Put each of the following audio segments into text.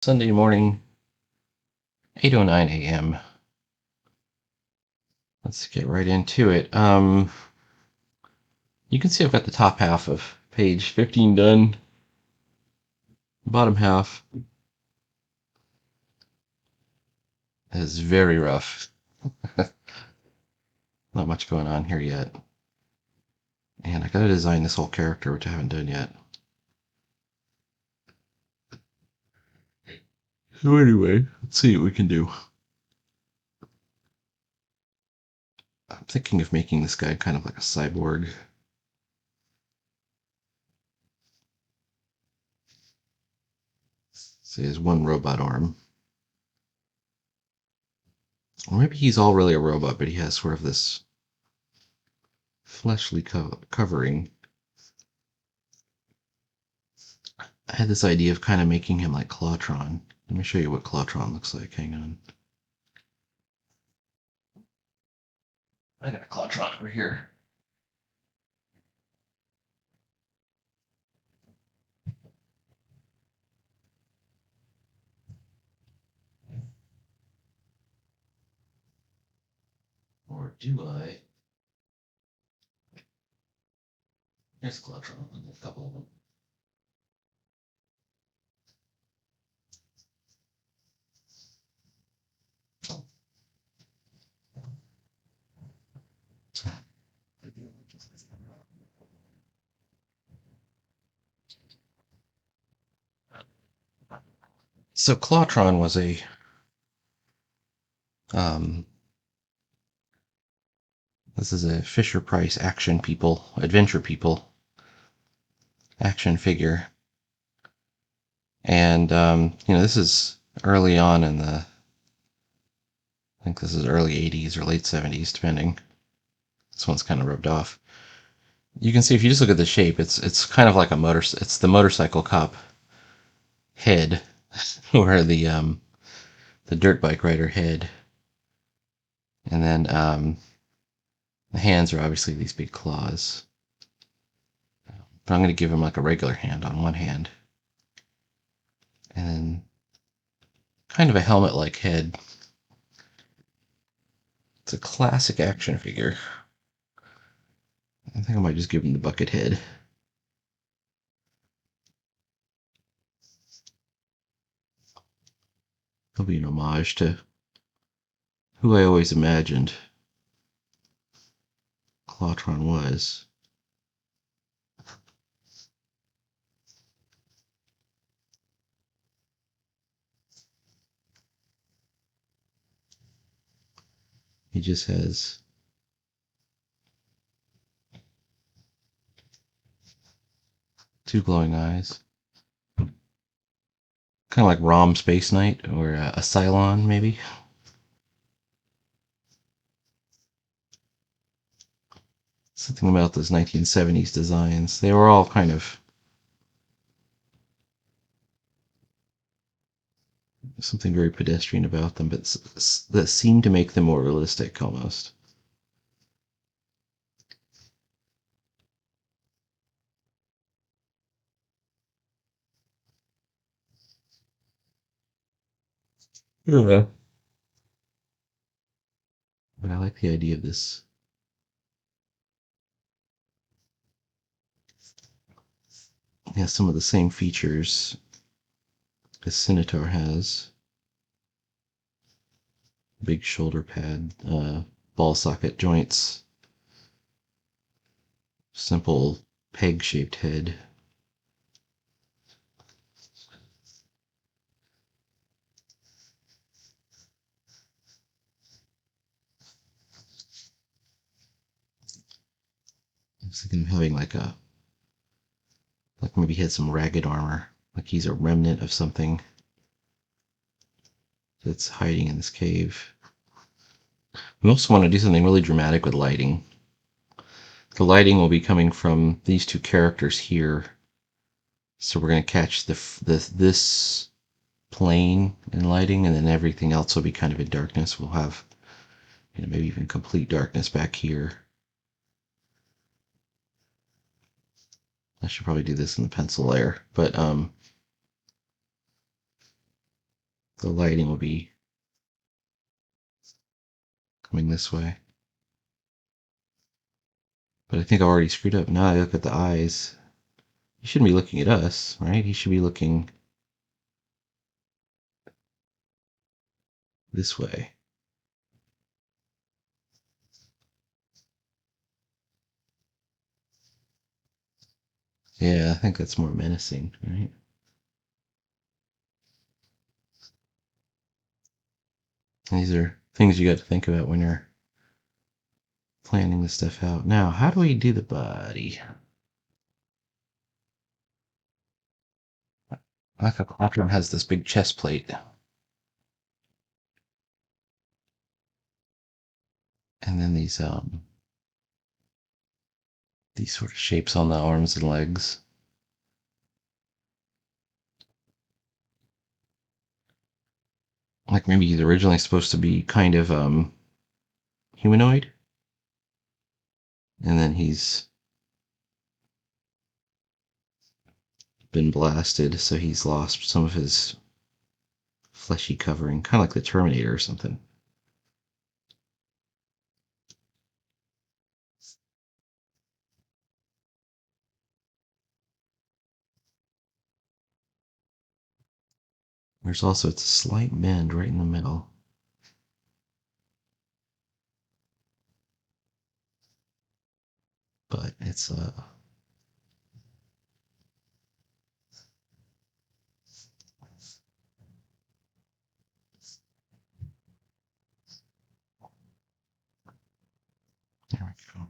Sunday morning, 8:09 a.m. Let's get right into it. You can see I've got the top half of page 15 done. Bottom half is very rough. Not much going on here yet. And I gotta design this whole character, which I haven't done yet. So anyway, let's see what we can do. I'm thinking of making this guy kind of like a cyborg. So he has one robot arm. Or maybe he's all really a robot, but he has sort of this fleshly covering. I had this idea of kind of making him like Clawtron. Let me show you what Clawtron looks like. Hang on. I got a Clawtron over here. Or do I? There's Clawtron. A couple of them. So Clawtron was um, this is a Fisher Price adventure people action figure. And, this is early on in I think this is early 80s or late 70s, depending. This one's kind of rubbed off. You can see if you just look at the shape, it's kind of like it's the motorcycle cop head, where the dirt bike rider head, and then the hands are obviously these big claws. But I'm going to give him like a regular hand on one hand, and then kind of a helmet-like head. It's a classic action figure. I think I might just give him the bucket head. It'll be an homage to who I always imagined Clawtron was. He just has two glowing eyes. Kind of like Rom Space Knight or a Cylon, maybe. Something about those 1970s designs. They were all kind of something very pedestrian about them, but that seemed to make them more realistic almost. Yeah. But I like the idea of this. It has some of the same features as Scimitar has. Big shoulder pad, ball socket joints, simple peg-shaped head. I was thinking of having like maybe he had some ragged armor, like he's a remnant of something that's hiding in this cave. We also want to do something really dramatic with lighting. The lighting will be coming from these two characters here. So we're going to catch this plane in lighting, and then everything else will be kind of in darkness. We'll have, maybe even complete darkness back here. I should probably do this in the pencil layer, but the lighting will be coming this way. But I think I already screwed up. Now I look at the eyes. He shouldn't be looking at us, right? He should be looking this way. Yeah, I think that's more menacing, right? These are things you got to think about when you're planning this stuff out. Now, how do we do the body? Like a Clawtron has this big chest plate. And then these sort of shapes on the arms and legs. Like maybe he's originally supposed to be kind of humanoid. And then he's been blasted, so he's lost some of his fleshy covering, kind of like the Terminator or something. There's also it's a slight bend right in the middle. But it's there we go.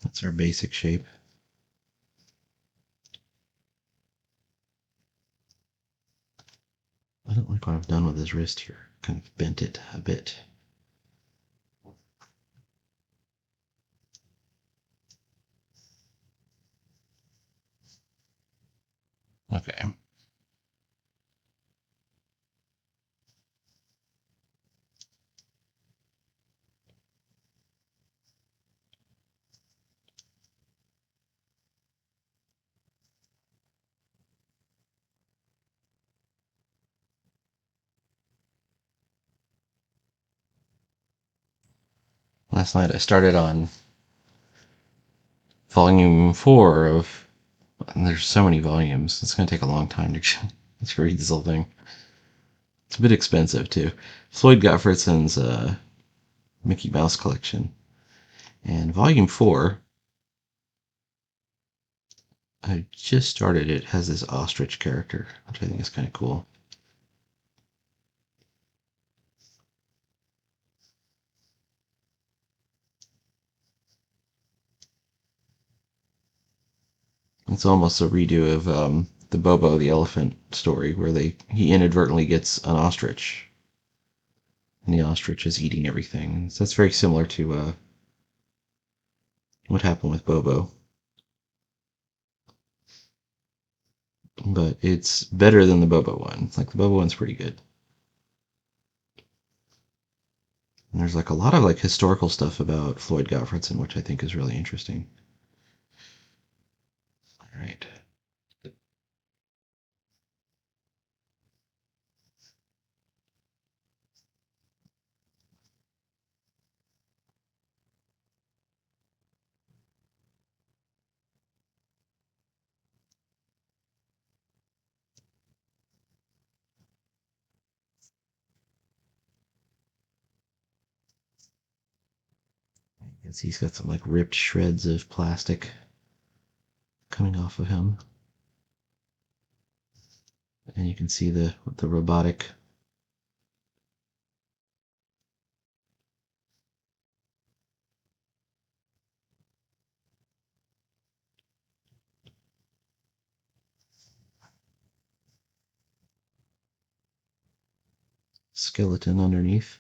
That's our basic shape. I don't like what I've done with his wrist here. Kind of bent it a bit. Okay. Last night I started on volume 4 of. And there's so many volumes. It's going to take a long time to read this whole thing. It's a bit expensive too. Floyd Gottfredson's Mickey Mouse collection. And volume 4, I just started it, has this ostrich character, which I think is kind of cool. It's almost a redo of the Bobo the elephant story, where he inadvertently gets an ostrich, and the ostrich is eating everything. So that's very similar to what happened with Bobo, but it's better than the Bobo one. Like the Bobo one's pretty good. And there's like a lot of like historical stuff about Floyd Gottfredson, which I think is really interesting. All right. You can see he's got some like ripped shreds of plastic coming off of him. And you can see the robotic. skeleton underneath.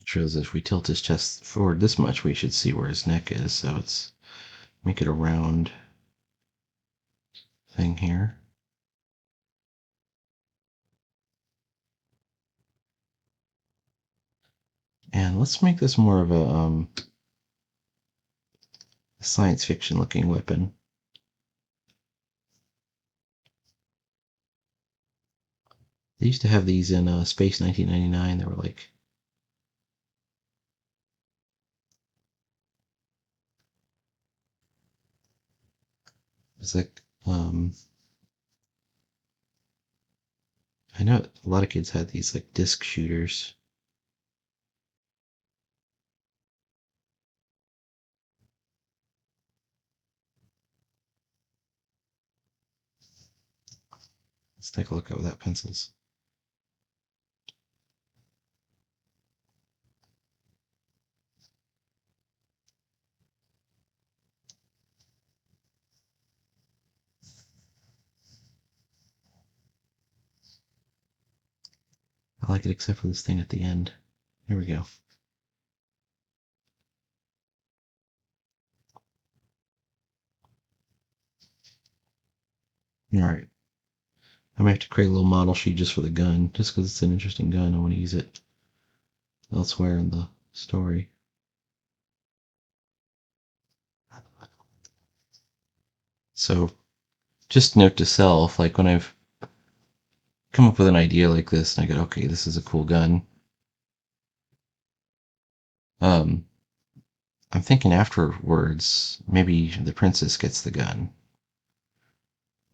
It shows if we tilt his chest forward this much, we should see where his neck is. So it's make it a round thing here. And let's make this more of a science fiction looking weapon. They used to have these in Space 1999. They were like it's like I know a lot of kids had these like disc shooters. Let's take a look at without pencils. I like it except for this thing at the end. Here we go. Alright. I might have to create a little model sheet just for the gun, just because it's an interesting gun. I want to use it elsewhere in the story. So, just note to self, like when I've come up with an idea like this and I go, okay, this is a cool gun. I'm thinking afterwards, maybe the princess gets the gun.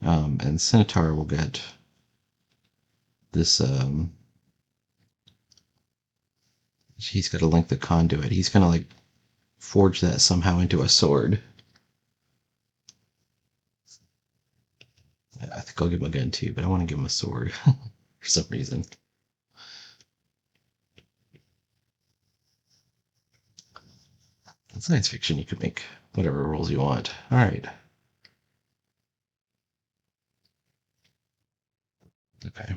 And Centaur will get this, he's got to link the conduit. He's going to like forge that somehow into a sword. I think I'll give him a gun too, but I want to give him a sword for some reason. In science fiction, you can make whatever rules you want. All right. Okay.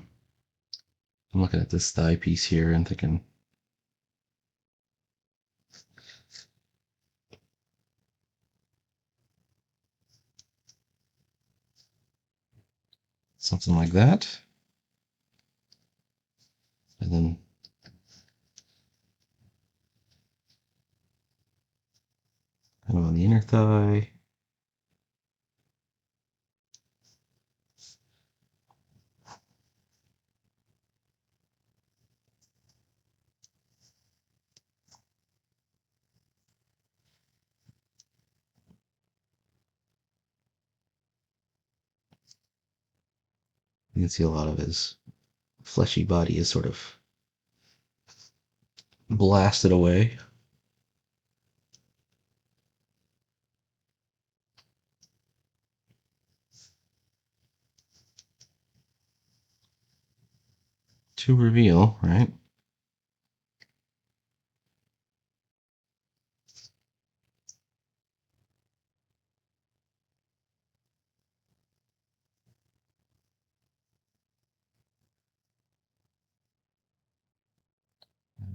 I'm looking at this thigh piece here and thinking, something like that. And then kind of on the inner thigh. You can see a lot of his fleshy body is sort of blasted away. To reveal, right?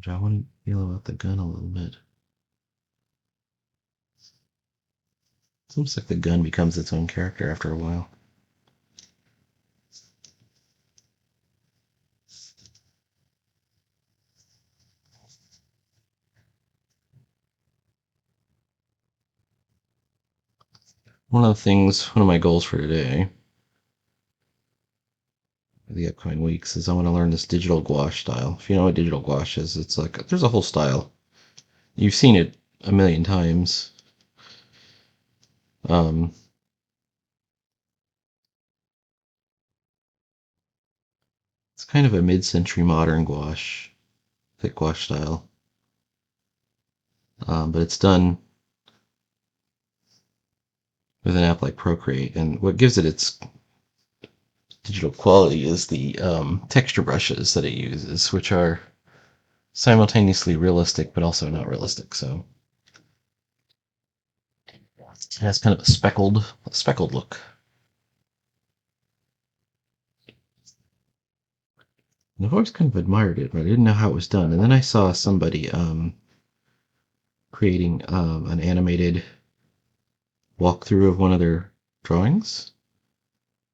I want to feel about the gun a little bit. It's almost like the gun becomes its own character after a while. One of my goals for today, the upcoming weeks, is I want to learn this digital gouache style. If you know what digital gouache is, it's like there's a whole style. You've seen it a million times. Um, it's kind of a mid-century modern gouache, thick gouache style, but it's done with an app like Procreate, and what gives it its digital quality is the texture brushes that it uses, which are simultaneously realistic but also not realistic. So it has kind of a speckled look. And I've always kind of admired it, but I didn't know how it was done. And then I saw somebody creating an animated walkthrough of one of their drawings,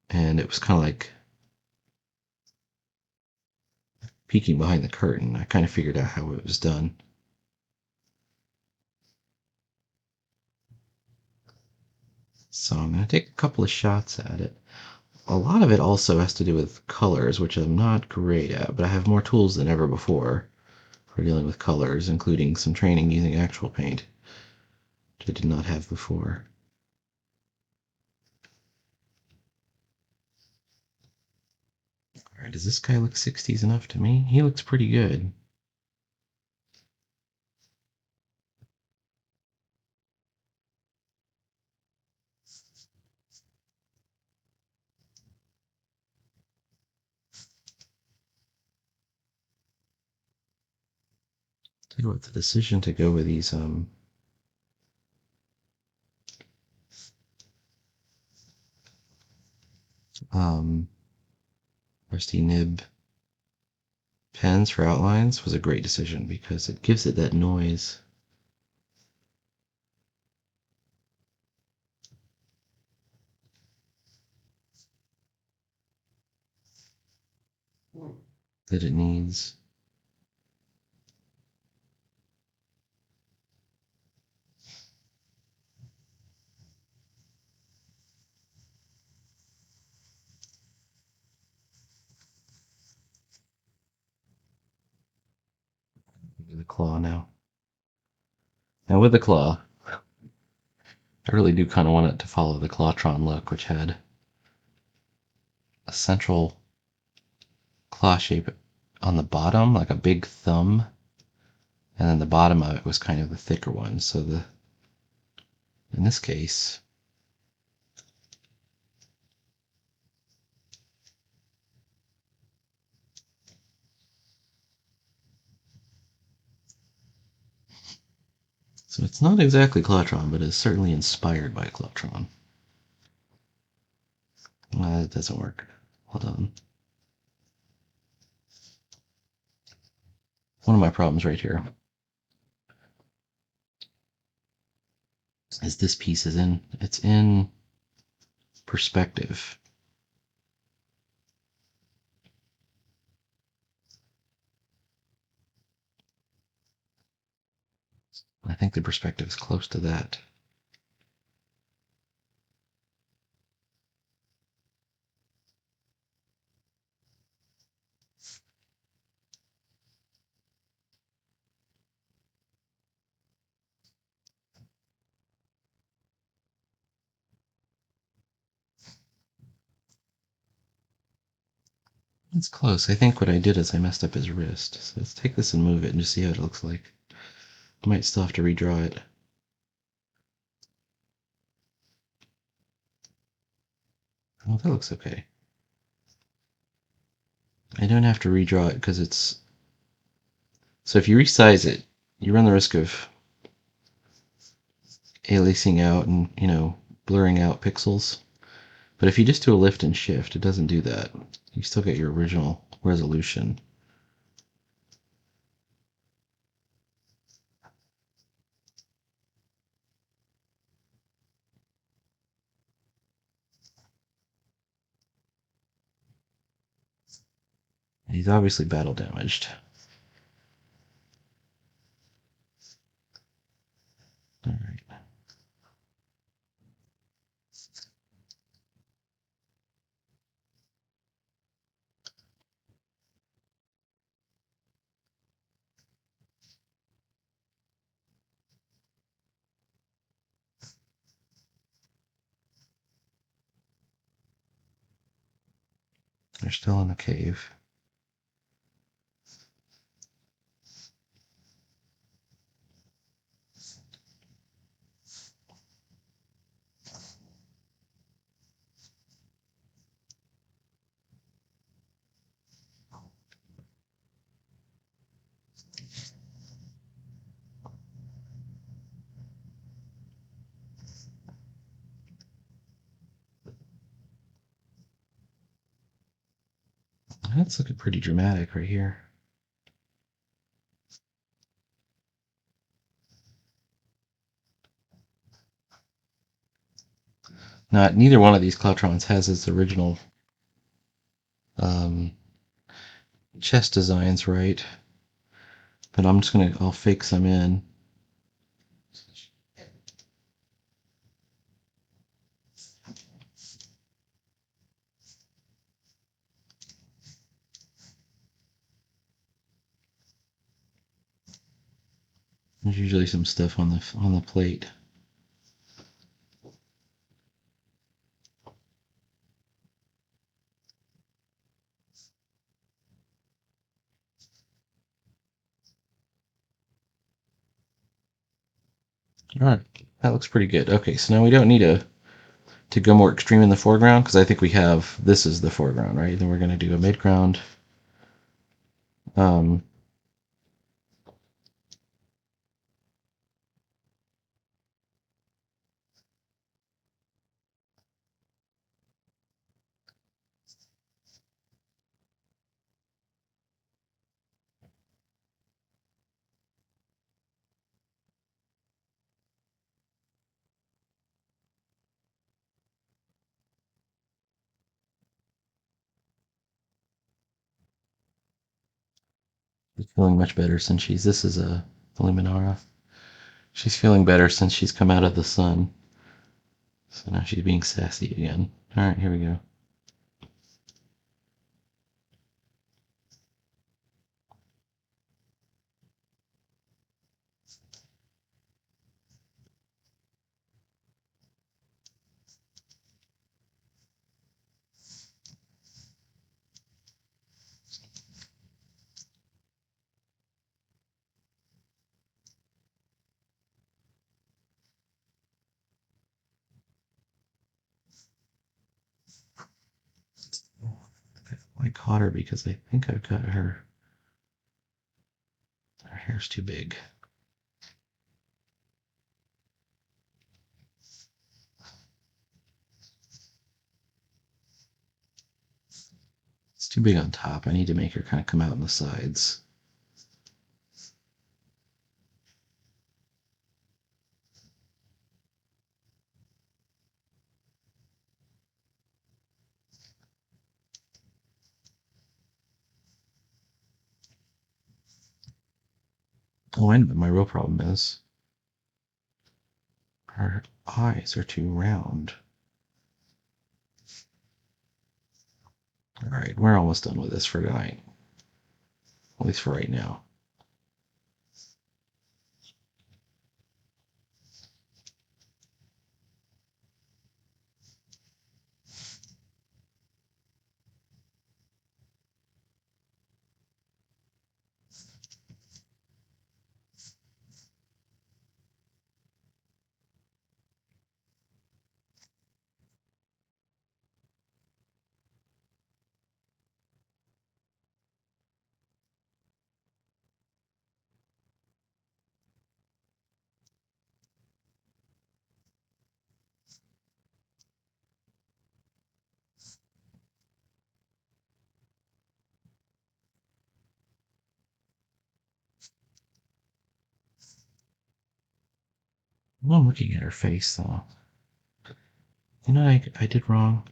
and it was kind of like peeking behind the curtain. I kind of figured out how it was done. So I'm going to take a couple of shots at it. A lot of it also has to do with colors, which I'm not great at, but I have more tools than ever before for dealing with colors, including some training using actual paint, which I did not have before. All right, does this guy look 60s enough to me? He looks pretty good. Tell you what, the decision to go with these rusty nib pens for outlines was a great decision because it gives it that noise. That it needs. The claw now. Now with the claw, I really do kind of want it to follow the Clawtron look, which had a central claw shape on the bottom, like a big thumb, and then the bottom of it was kind of the thicker one. So in this case, so it's not exactly Clawtron, but it's certainly inspired by Clawtron. It doesn't work. Hold on. One of my problems right here is this piece it's in perspective. I think the perspective is close to that. It's close. I think what I did is I messed up his wrist. So let's take this and move it and just see how it looks like. I might still have to redraw it. Oh, that looks okay. I don't have to redraw it because it's... So if you resize it, you run the risk of aliasing out and, blurring out pixels. But if you just do a lift and shift, it doesn't do that. You still get your original resolution. And he's obviously battle damaged. All right. They're still in the cave. That's looking pretty dramatic right here. Neither one of these Clawtrons has its original um, chest designs right, but I'll fake some in. There's usually some stuff on the plate. All right, that looks pretty good. Okay, so now we don't need to go more extreme in the foreground because I think we have this is the foreground, right? Then we're going to do a midground. Um, she's feeling much better since this is a Luminara. She's feeling better since she's come out of the sun. So now she's being sassy again. All right, here we go. I caught her because I think I've got her. Her hair's too big. It's too big on top. I need to make her kind of come out on the sides. Oh, I know what my real problem is. Her eyes are too round. All right, we're almost done with this for tonight. At least for right now. I'm looking at her face, though. You know, I did wrong.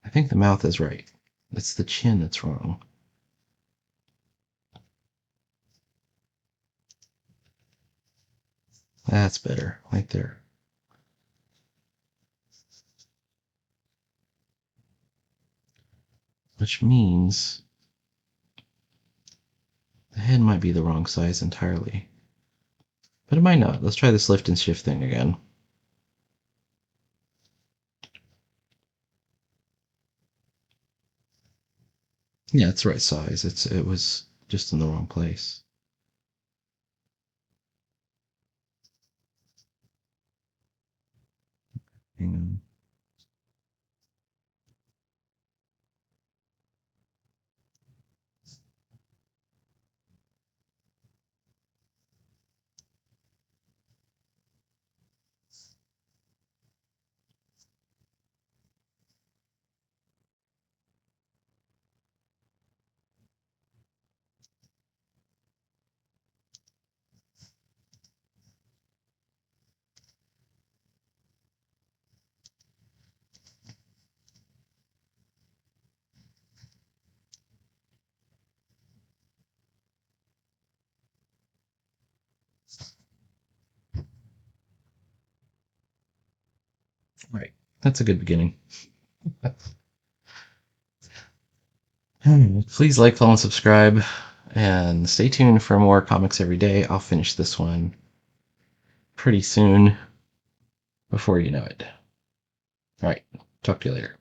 I think the mouth is right. It's the chin that's wrong. That's better, right there. Which means the head might be the wrong size entirely. But it might not. Let's try this lift and shift thing again. Yeah, it's the right size. It was just in the wrong place. Hang on. Right. That's a good beginning. Please like, follow, and subscribe. And stay tuned for more comics every day. I'll finish this one pretty soon before you know it. All right. Talk to you later.